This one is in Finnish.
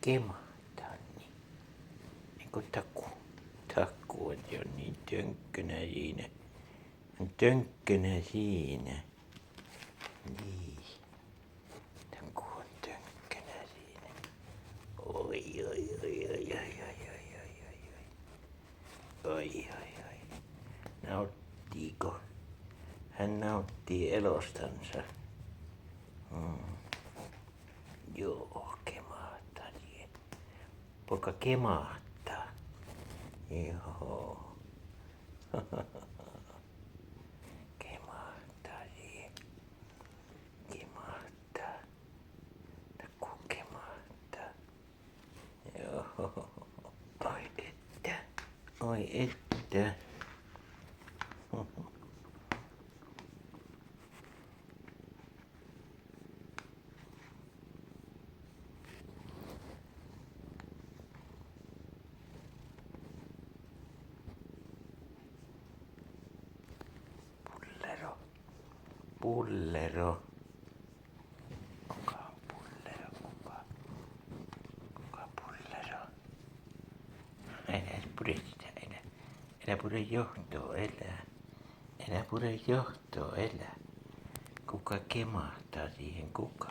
kemahtaa niin. Eiku Taku. Taku on jo niin tönkkönä siinä. On tönkkönä siinä. Niin. Taku on tönkkönä siinä. Oi. Nauttiiko? Hän nauttii elostansa. Joo, kemahtaa niin. Poika kemahtaa. Joo. Kemahtaa niin. Kemahtaa. Taku kemahtaa. Joo. Oi että. Oi että. Pullero. Kuka on pullero? Kuka pullero? Älä pure sitä, älä pure johtoa, älä pure johtoa, älä. Kuka kemahtaa siihen, kuka?